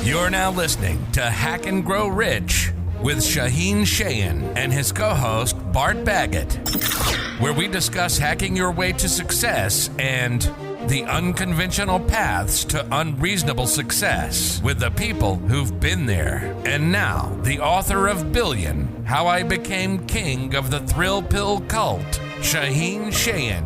You're now listening to Hack and Grow Rich with Shaahin and his co-host Bart Baggett, where we discuss hacking your way to success and the unconventional paths to unreasonable success with the people who've been there. And now, the author of Billion, How I Became King of the Thrill Pill Cult, Shaahin.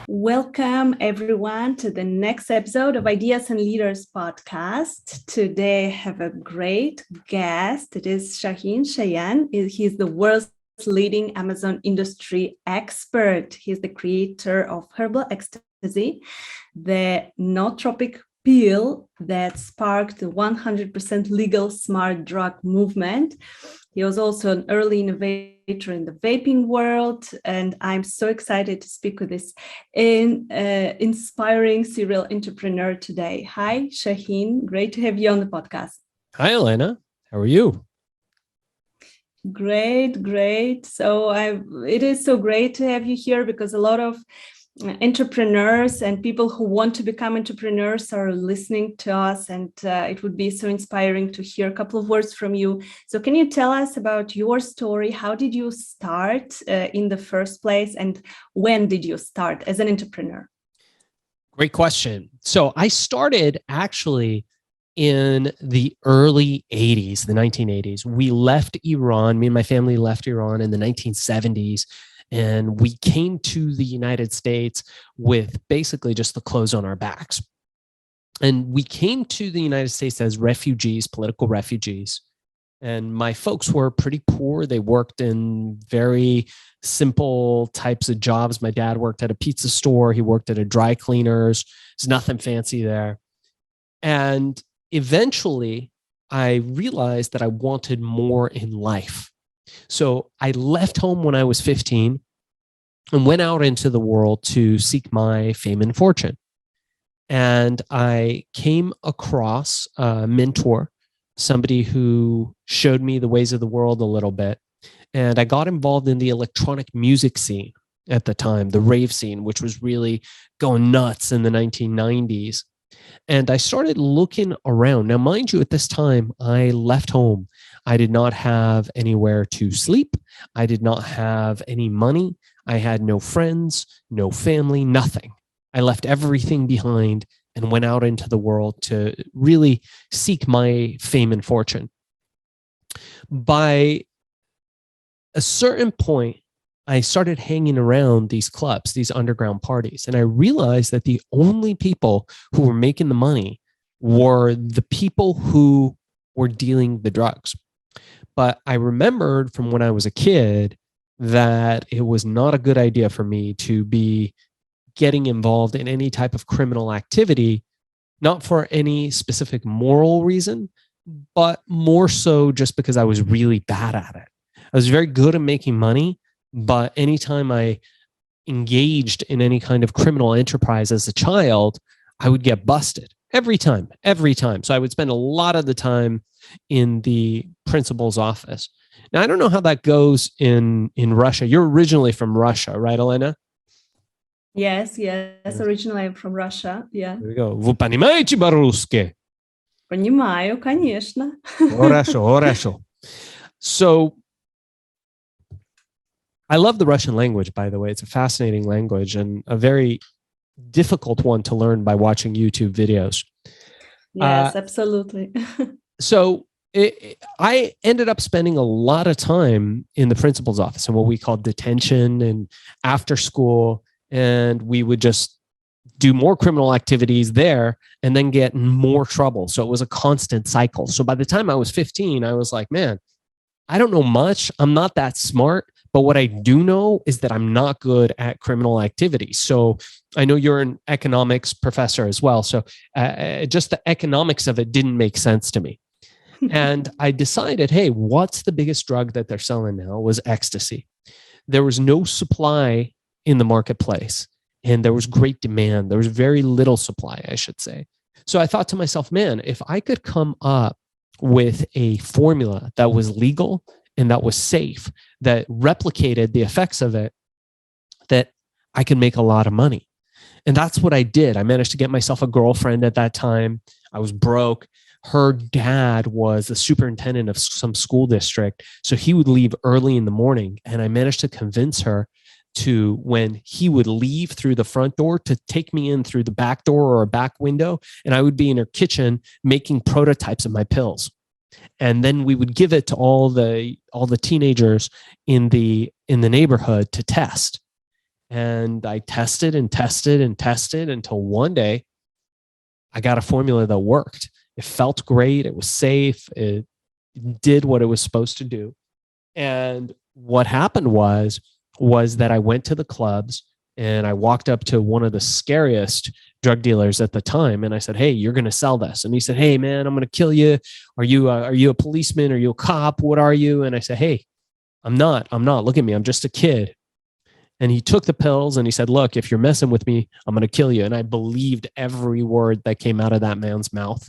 Welcome, everyone, to the next episode of Ideas and Leaders podcast. Today, I have a great guest. It is Shaahin. He's the world's leading Amazon industry expert. He's the creator of herbal ecstasy, the nootropic pill that sparked the 100% legal smart drug movement. He was also an early innovator in the vaping world, and I'm so excited to speak with this inspiring serial entrepreneur today. Hi, Shaahin. Great to have you on the podcast. Hi, Elena. How are you? Great. So it is so great to have you here because a lot of entrepreneurs and people who want to become entrepreneurs are listening to us, and it would be so inspiring to hear a couple of words from you. So can you tell us about your story? How did you start in the first place, and when did you start as an entrepreneur? Great question. So I started actually in the early 80s, the 1980s. We left Iran. Me and my family left Iran in the 1970s. And we came to the United States with basically just the clothes on our backs. And we came to the United States as refugees, political refugees. And my folks were pretty poor. They worked in very simple types of jobs. My dad worked at a pizza store. He worked at a dry cleaners. There's nothing fancy there. And eventually, I realized that I wanted more in life. So I left home when I was 15 and went out into the world to seek my fame and fortune. And I came across a mentor, somebody who showed me the ways of the world a little bit. And I got involved in the electronic music scene at the time, the rave scene, which was really going nuts in the 1990s. And I started looking around. Now, mind you, at this time, I left home. I did not have anywhere to sleep. I did not have any money. I had no friends, no family, nothing. I left everything behind and went out into the world to really seek my fame and fortune. By a certain point, I started hanging around these clubs, these underground parties, and I realized that the only people who were making the money were the people who were dealing the drugs. But I remembered from when I was a kid that it was not a good idea for me to be getting involved in any type of criminal activity, not for any specific moral reason, but more so just because I was really bad at it. I was very good at making money, but anytime I engaged in any kind of criminal enterprise as a child, I would get busted every time. So I would spend a lot of the time in the principal's office. Now, I don't know how that goes in Russia. You're originally from Russia, right, Elena? Yes. Originally I'm from Russia. Yeah. There we go. Вы понимаете по-русски? Понимаю, конечно. Хорошо. So I love the Russian language, by the way. It's a fascinating language and a very difficult one to learn by watching YouTube videos. Yes, absolutely. So I ended up spending a lot of time in the principal's office in what we call detention and after school. And we would just do more criminal activities there and then get in more trouble. So it was a constant cycle. So by the time I was 15, I was like, man, I don't know much. I'm not that smart. But what I do know is that I'm not good at criminal activities. So I know you're an economics professor as well. So just the economics of it didn't make sense to me. And I decided, hey, what's the biggest drug that they're selling now was ecstasy. There was no supply in the marketplace and there was great demand. There was very little supply, I should say. So I thought to myself, man, if I could come up with a formula that was legal and that was safe, that replicated the effects of it, that I could make a lot of money. And that's what I did. I managed to get myself a girlfriend at that time. I was broke. Her dad was the superintendent of some school district. So he would leave early in the morning. And I managed to convince her to, when he would leave through the front door, to take me in through the back door or a back window. And I would be in her kitchen making prototypes of my pills. And then we would give it to all the teenagers in the neighborhood to test. And I tested and tested and tested until one day I got a formula that worked. It felt great. It was safe. It did what it was supposed to do. And what happened was that I went to the clubs and I walked up to one of the scariest drug dealers at the time. And I said, "Hey, you're going to sell this." And he said, "Hey, man, I'm going to kill you. Are you a policeman? Are you a cop? What are you?" And I said, "Hey, I'm not. Look at me. I'm just a kid." And he took the pills and he said, "Look, if you're messing with me, I'm going to kill you." And I believed every word that came out of that man's mouth.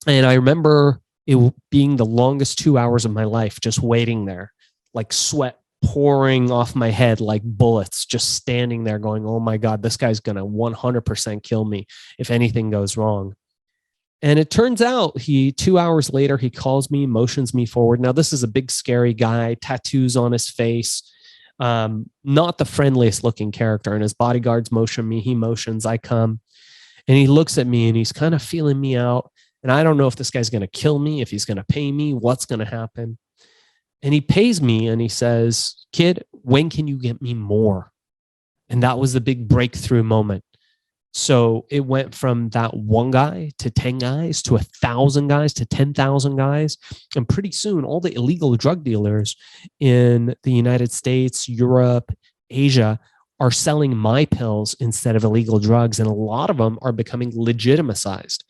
And I remember it being the longest 2 hours of my life, just waiting there, like sweat pouring off my head like bullets, just standing there going, "Oh my God, this guy's going to 100% kill me if anything goes wrong." And it turns out 2 hours later, he calls me, motions me forward. Now, this is a big, scary guy, tattoos on his face, not the friendliest looking character. And his bodyguards motion me, he motions, I come. And he looks at me and he's kind of feeling me out. And I don't know if this guy's going to kill me, if he's going to pay me, what's going to happen. And he pays me and he says, "Kid, when can you get me more?" And that was the big breakthrough moment. So it went from that one guy to 10 guys to 1,000 guys to 10,000 guys. And pretty soon, all the illegal drug dealers in the United States, Europe, Asia are selling my pills instead of illegal drugs. And a lot of them are becoming legitimized.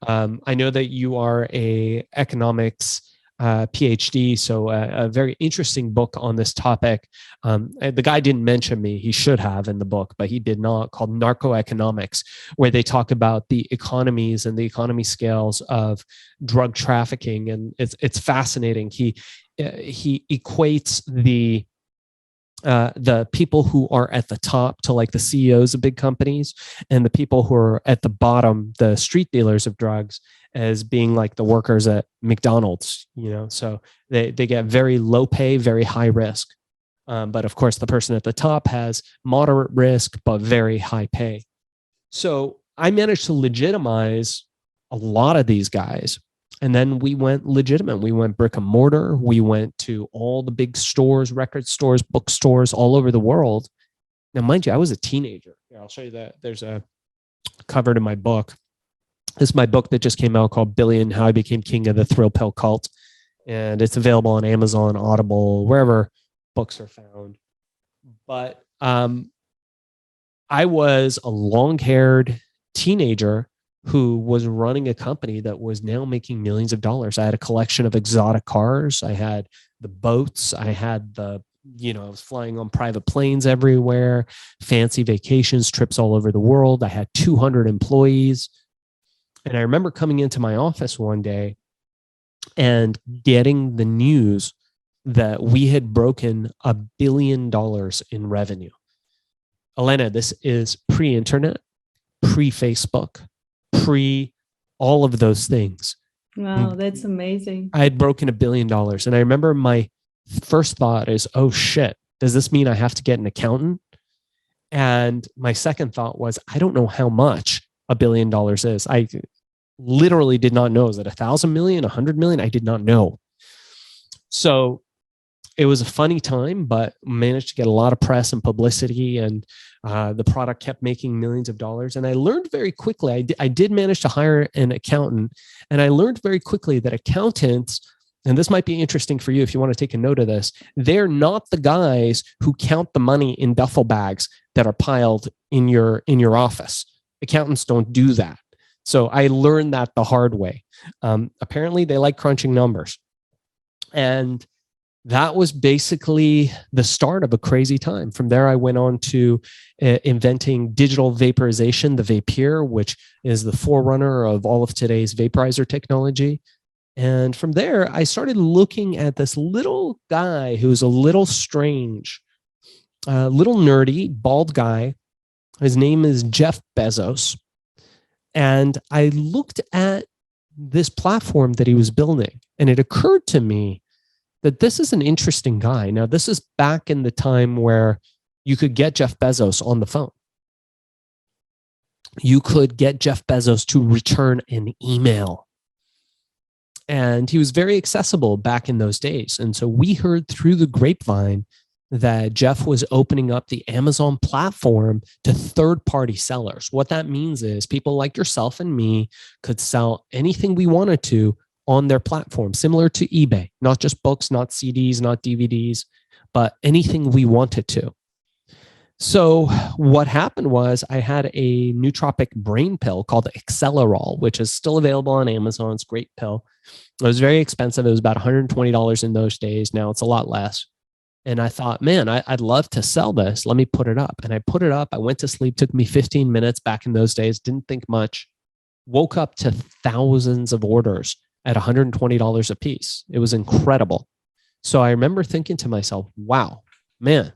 I know that you are a economics PhD, so a very interesting book on this topic. The guy didn't mention me. He should have in the book, but he did not, called Narcoeconomics, where they talk about the economies and the economy scales of drug trafficking. And it's fascinating. He equates the people who are at the top to like the CEOs of big companies, and the people who are at the bottom, the street dealers of drugs, as being like the workers at McDonald's, so they get very low pay, very high risk. But of course, the person at the top has moderate risk, but very high pay. So I managed to legitimize a lot of these guys. And then we went legitimate. We went brick and mortar. We went to all the big stores, record stores, bookstores all over the world. Now, mind you, I was a teenager. Here, I'll show you that. There's a cover to my book. This is my book that just came out called Billion, How I Became King of the Thrill Pill Cult. And it's available on Amazon, Audible, wherever books are found. But I was a long-haired teenager who was running a company that was now making millions of dollars. I had a collection of exotic cars. I had the boats. I had I was flying on private planes everywhere, fancy vacations, trips all over the world. I had 200 employees. And I remember coming into my office one day and getting the news that we had broken $1 billion in revenue. Elena, this is pre-internet, pre-Facebook, pre all of those things. Wow, that's amazing. I had broken $1 billion. And I remember my first thought is, oh shit, does this mean I have to get an accountant? And my second thought was, I don't know how much $1 billion is. I literally did not know. Is it 1,000 million, 100 million? I did not know. So it was a funny time, but managed to get a lot of press and publicity, and the product kept making millions of dollars. And I learned very quickly, I did manage to hire an accountant, and I learned very quickly that accountants, and this might be interesting for you if you want to take a note of this, they're not the guys who count the money in duffel bags that are piled in your office. Accountants don't do that. So I learned that the hard way. Apparently, they like crunching numbers. And that was basically the start of a crazy time. From there, I went on to inventing digital vaporization, the Vapeur, which is the forerunner of all of today's vaporizer technology. And from there, I started looking at this little guy who's a little strange, little nerdy, bald guy. His name is Jeff Bezos. And I looked at this platform that he was building, and it occurred to me that this is an interesting guy. Now, this is back in the time where you could get Jeff Bezos on the phone. You could get Jeff Bezos to return an email. And he was very accessible back in those days. And so we heard through the grapevine that Jeff was opening up the Amazon platform to third-party sellers. What that means is people like yourself and me could sell anything we wanted to on their platform, similar to eBay, not just books, not CDs, not DVDs, but anything we wanted to. So what happened was I had a nootropic brain pill called Accelerol, which is still available on Amazon. It's a great pill. It was very expensive. It was about $120 in those days. Now it's a lot less. And I thought, man, I'd love to sell this. Let me put it up. And I put it up. I went to sleep. Took me 15 minutes back in those days. Didn't think much. Woke up to thousands of orders at $120 a piece. It was incredible. So I remember thinking to myself, wow, man,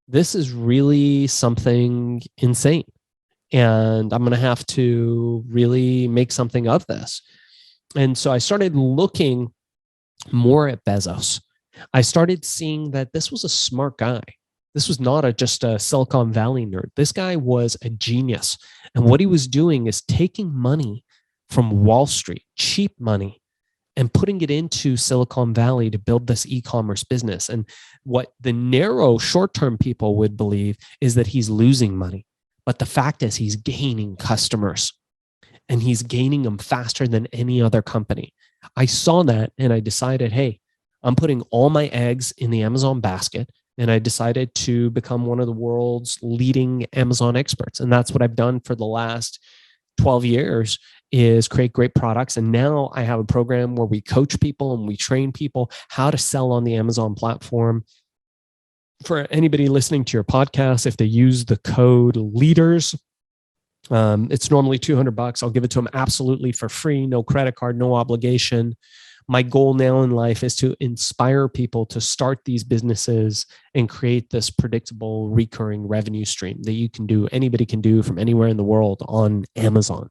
this is really something insane. And I'm going to have to really make something of this. And so I started looking more at Bezos. I started seeing that this was a smart guy. This was not just a Silicon Valley nerd. This guy was a genius. And what he was doing is taking money from Wall Street, cheap money, and putting it into Silicon Valley to build this e-commerce business. And what the narrow short-term people would believe is that he's losing money. But the fact is he's gaining customers, and he's gaining them faster than any other company. I saw that and I decided, hey, I'm putting all my eggs in the Amazon basket, and I decided to become one of the world's leading Amazon experts. And that's what I've done for the last 12 years is create great products. And now I have a program where we coach people and we train people how to sell on the Amazon platform. For anybody listening to your podcast, if they use the code LEADERS, it's normally $200. I'll give it to them absolutely for free, no credit card, no obligation. My goal now in life is to inspire people to start these businesses and create this predictable recurring revenue stream that you can do, anybody can do from anywhere in the world on Amazon.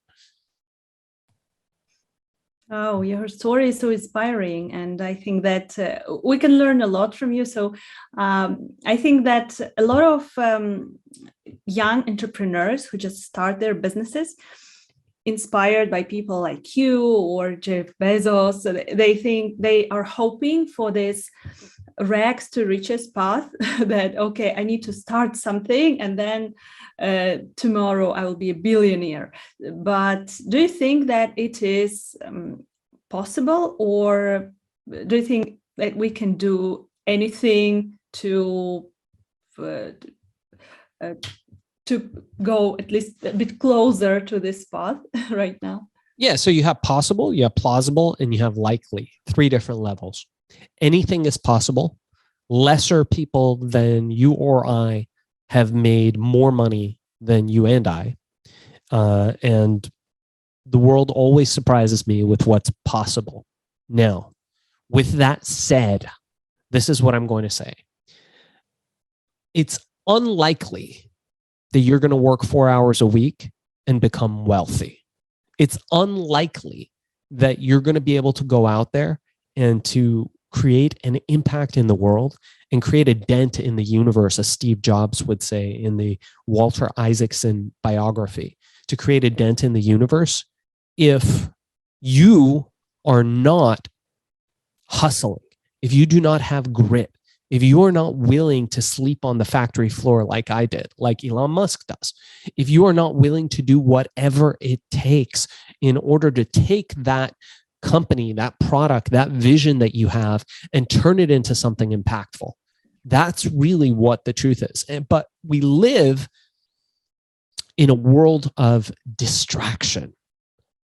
Oh, your story is so inspiring. And I think that we can learn a lot from you. So I think that a lot of young entrepreneurs who just start their businesses, inspired by people like you or Jeff Bezos, they think they are hoping for this rags to riches path that, okay, I need to start something and then tomorrow I will be a billionaire. But do you think that it is possible, or do you think that we can do anything to go at least a bit closer to this path right now? Yeah, so you have possible, you have plausible, and you have likely, 3 different levels. Anything is possible. Lesser people than you or I have made more money than you and I. And the world always surprises me with what's possible. Now, with that said, this is what I'm going to say. It's unlikely that you're going to work 4 hours a week and become wealthy. It's unlikely that you're going to be able to go out there and to create an impact in the world and create a dent in the universe, as Steve Jobs would say in the Walter Isaacson biography, to create a dent in the universe if you are not hustling, if you do not have grit, if you are not willing to sleep on the factory floor like I did, like Elon Musk does, if you are not willing to do whatever it takes in order to take that company, that product, that vision that you have and turn it into something impactful, that's really what the truth is. But we live in a world of distraction.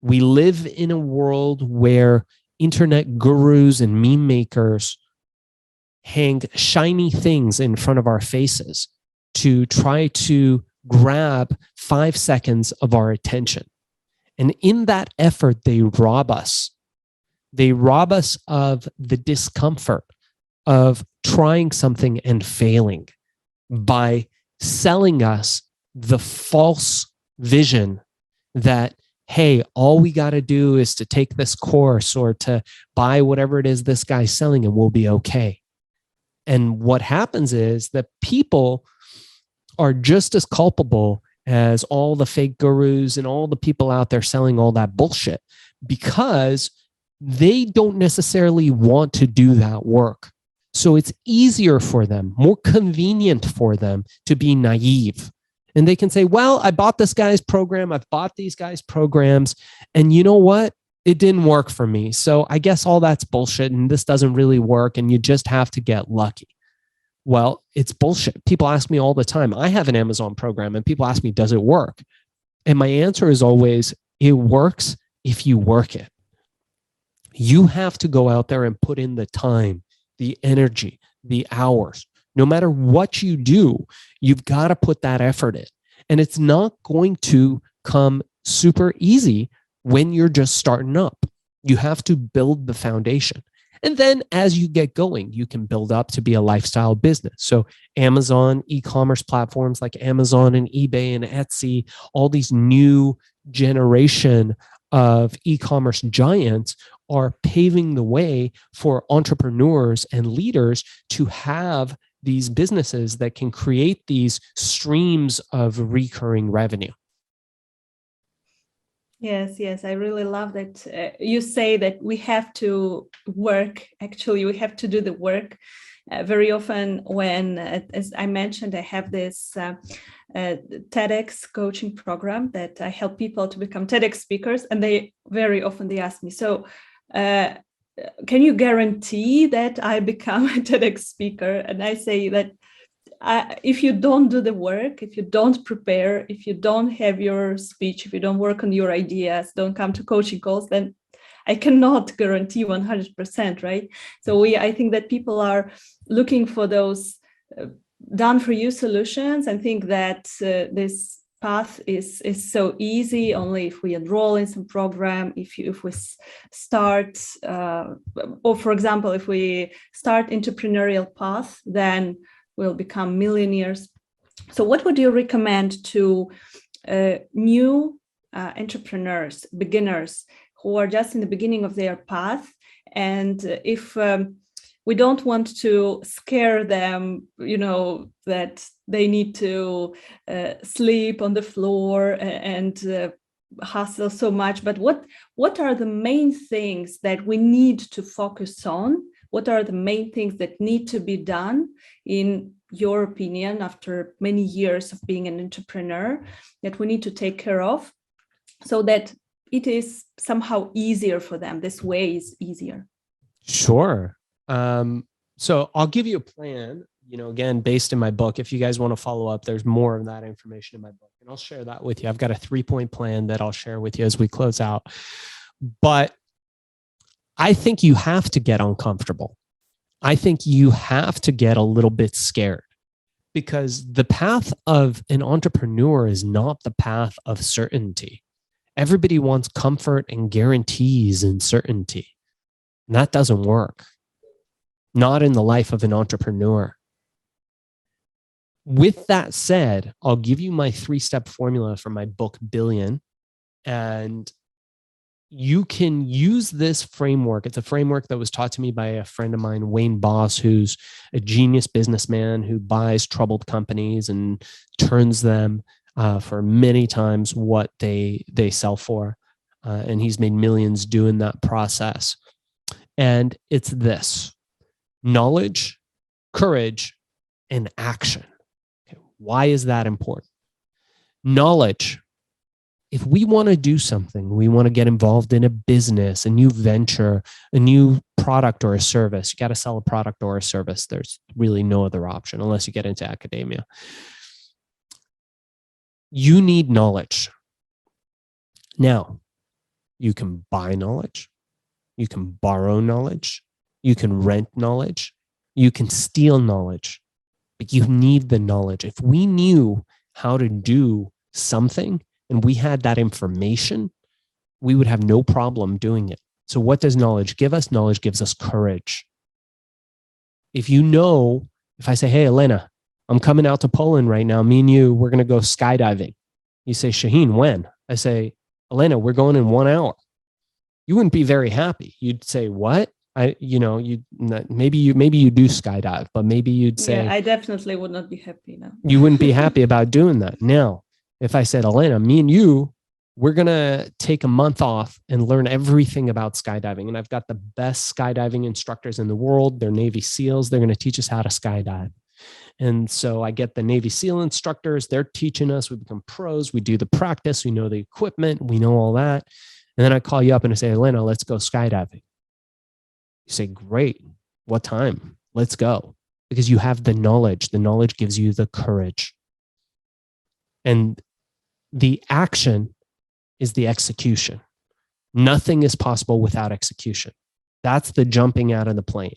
We live in a world where internet gurus and meme makers hang shiny things in front of our faces to try to grab 5 seconds of our attention. And in that effort, they rob us. They rob us of the discomfort of trying something and failing by selling us the false vision that hey, all we got to do is to take this course or to buy whatever it is this guy's selling and we'll be okay. And what happens is that people are just as culpable as all the fake gurus and all the people out there selling all that bullshit, because they don't necessarily want to do that work. So it's easier for them, more convenient for them to be naive. And they can say, well, I bought this guy's program. I've bought these guys' programs. And you know what? It didn't work for me. So I guess all that's bullshit and this doesn't really work. And you just have to get lucky. Well, it's bullshit. People ask me all the time. I have an Amazon program and people ask me, does it work? And my answer is always, it works if you work it. You have to go out there and put in the time, the energy, the hours. No matter what you do, you've got to put that effort in. And it's not going to come super easy when you're just starting up. You have to build the foundation. And then as you get going, you can build up to be a lifestyle business. So Amazon, e-commerce platforms like Amazon and eBay and Etsy, all these new generation of e-commerce giants are paving the way for entrepreneurs and leaders to have these businesses that can create these streams of recurring revenue. Yes, I really love that. You say that we have to work. Actually, we have to do the work. Very often when, as I mentioned, I have this TEDx coaching program that I help people to become TEDx speakers. And they very often they ask me, so can you guarantee that I become a TEDx speaker? And I say that if you don't do the work, if you don't prepare, if you don't have your speech, if you don't work on your ideas, don't come to coaching calls, then I cannot guarantee 100%, right? So I think that people are looking for those done for you solutions and think that this path is so easy only if we enroll in some program, if we start, or for example, if we start entrepreneurial path, then we'll become millionaires. So what would you recommend to new entrepreneurs, beginners who are just in the beginning of their path? And if we don't want to scare them, that they need to sleep on the floor and hustle so much, but what are the main things that we need to focus on? What are the main things that need to be done, in your opinion, after many years of being an entrepreneur, that we need to take care of so that it is somehow easier for them? This way is easier. Sure. So I'll give you a plan, again, based in my book. If you guys want to follow up, there's more of that information in my book, and I'll share that with you. I've got a 3-point plan that I'll share with you as we close out. But I think you have to get uncomfortable. I think you have to get a little bit scared, because the path of an entrepreneur is not the path of certainty. Everybody wants comfort and guarantees and certainty. And that doesn't work. Not in the life of an entrepreneur. With that said, I'll give you my 3-step formula from my book, Billion. And you can use this framework. It's a framework that was taught to me by a friend of mine, Wayne Boss, who's a genius businessman who buys troubled companies and turns them for many times what they sell for. And he's made millions doing that process. And it's this: knowledge, courage, and action. Okay, why is that important? Knowledge. If we want to do something, we want to get involved in a business, a new venture, a new product or a service. You got to sell a product or a service. There's really no other option unless you get into academia. You need knowledge. Now, you can buy knowledge. You can borrow knowledge. You can rent knowledge. You can steal knowledge. But you need the knowledge. If we knew how to do something, and we had that information, we would have no problem doing it. So what does knowledge give us? Knowledge gives us courage. If I say, hey, Elena, I'm coming out to Poland right now. Me and you, we're going to go skydiving. You say, Shaahin, when? I say, Elena, we're going in 1 hour. You wouldn't be very happy. You'd say, what? Maybe you do skydive, but maybe you'd say, I definitely would not be happy now. You wouldn't be happy about doing that. Now, if I said, Elena, me and you, we're going to take a month off and learn everything about skydiving. And I've got the best skydiving instructors in the world. They're Navy SEALs. They're going to teach us how to skydive. And so I get the Navy SEAL instructors. They're teaching us. We become pros. We do the practice. We know the equipment. We know all that. And then I call you up and I say, Elena, let's go skydiving. You say, great. What time? Let's go. Because you have the knowledge. The knowledge gives you the courage. And the action is the execution. Nothing is possible without execution. That's the jumping out of the plane.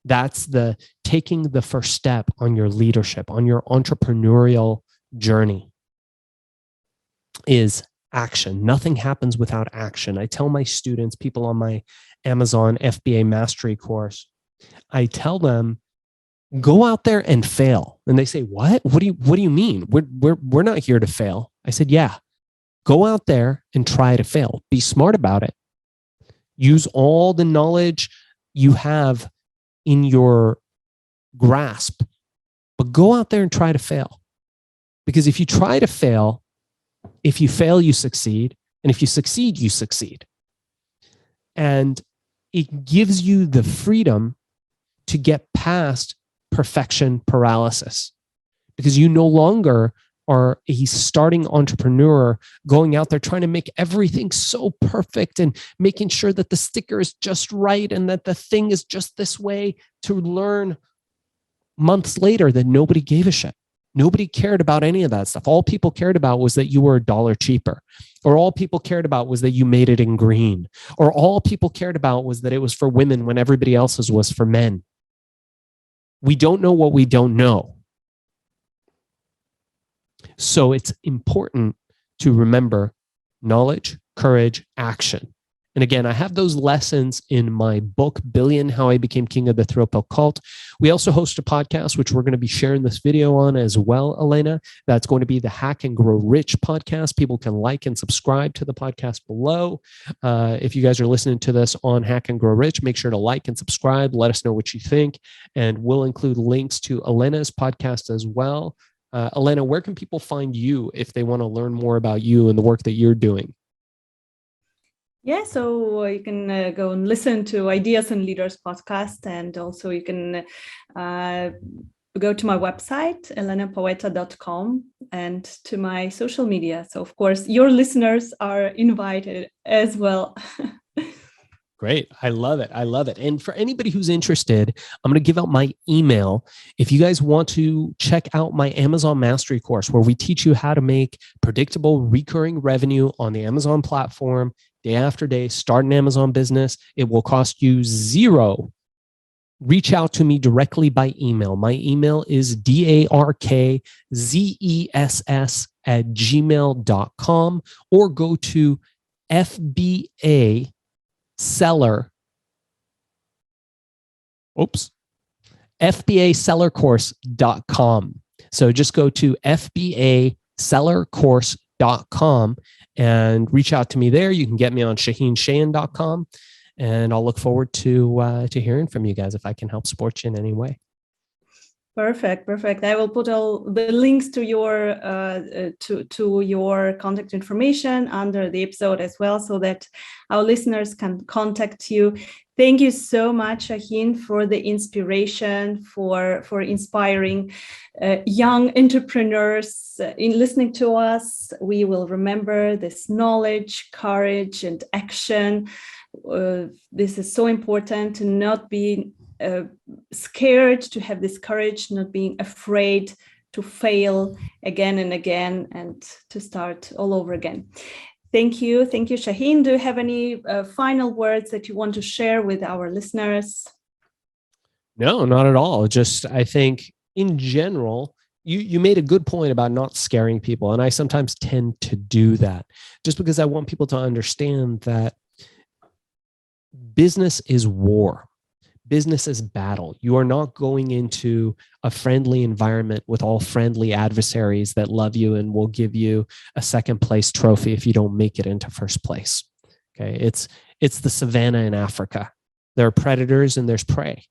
That's the taking the first step on your leadership, on your entrepreneurial journey, is action. Nothing happens without action. I tell my students, people on my Amazon FBA mastery course, I tell them, go out there and fail. And they say, what? What do you mean? We're not here to fail. I said, yeah, go out there and try to fail. Be smart about it. Use all the knowledge you have in your grasp, but go out there and try to fail. Because if you try to fail, if you fail, you succeed. And if you succeed, you succeed. And it gives you the freedom to get past perfection paralysis, because you no longer are a starting entrepreneur going out there trying to make everything so perfect and making sure that the sticker is just right and that the thing is just this way, to learn months later that nobody gave a shit. Nobody cared about any of that stuff. All people cared about was that you were $1 cheaper, or all people cared about was that you made it in green, or all people cared about was that it was for women when everybody else's was for men. We don't know what we don't know. So it's important to remember knowledge, courage, action. And again, I have those lessons in my book, Billion, How I Became King of the Thrill Pill Cult. We also host a podcast, which we're going to be sharing this video on as well, Elena. That's going to be the Hack and Grow Rich podcast. People can like and subscribe to the podcast below. If you guys are listening to this on Hack and Grow Rich, make sure to like and subscribe. Let us know what you think. And we'll include links to Elena's podcast as well. Elena, where can people find you if they want to learn more about you and the work that you're doing? Yeah, so you can go and listen to Ideas and Leaders podcast, and also you can go to my website, elenapaweta.com, and to my social media. So, of course, your listeners are invited as well. Great. I love it. I love it. And for anybody who's interested, I'm going to give out my email. If you guys want to check out my Amazon Mastery course, where we teach you how to make predictable recurring revenue on the Amazon platform, day after day, start an Amazon business. It will cost you $0. Reach out to me directly by email. My email is darkzess@gmail.com, or go to FBA seller. FBAsellercourse.com. So just go to FBAsellercourse.com and reach out to me there. You can get me on ShaahinShaahin.com, and I'll look forward to hearing from you guys if I can help support you in any way. Perfect. I will put all the links to your contact information under the episode as well, so that our listeners can contact you. Thank you so much, Shaahin, for the inspiration, for inspiring young entrepreneurs in listening to us. We will remember this knowledge, courage, and action. This is so important, to not be scared, to have this courage, not being afraid to fail again and again, and to start all over again. Thank you, Shaahin. Do you have any final words that you want to share with our listeners? No, not at all. Just, I think in general, you made a good point about not scaring people. And I sometimes tend to do that just because I want people to understand that business is war. business is battle. You are not going into a friendly environment with all friendly adversaries that love you and will give you a second place trophy if you don't make it into first place. Okay. It's the savannah in Africa. There are predators and there's prey.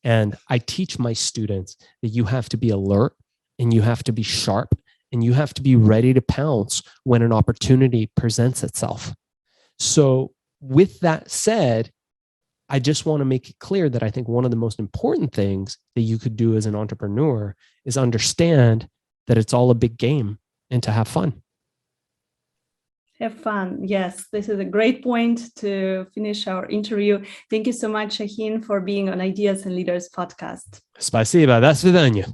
And I teach my students that you have to be alert and you have to be sharp and you have to be ready to pounce when an opportunity presents itself. So with that said, I just want to make it clear that I think one of the most important things that you could do as an entrepreneur is understand that it's all a big game and to have fun. Have fun. Yes, this is a great point to finish our interview. Thank you so much, Shaahin, for being on Ideas and Leaders podcast. Спасибо. До свидания.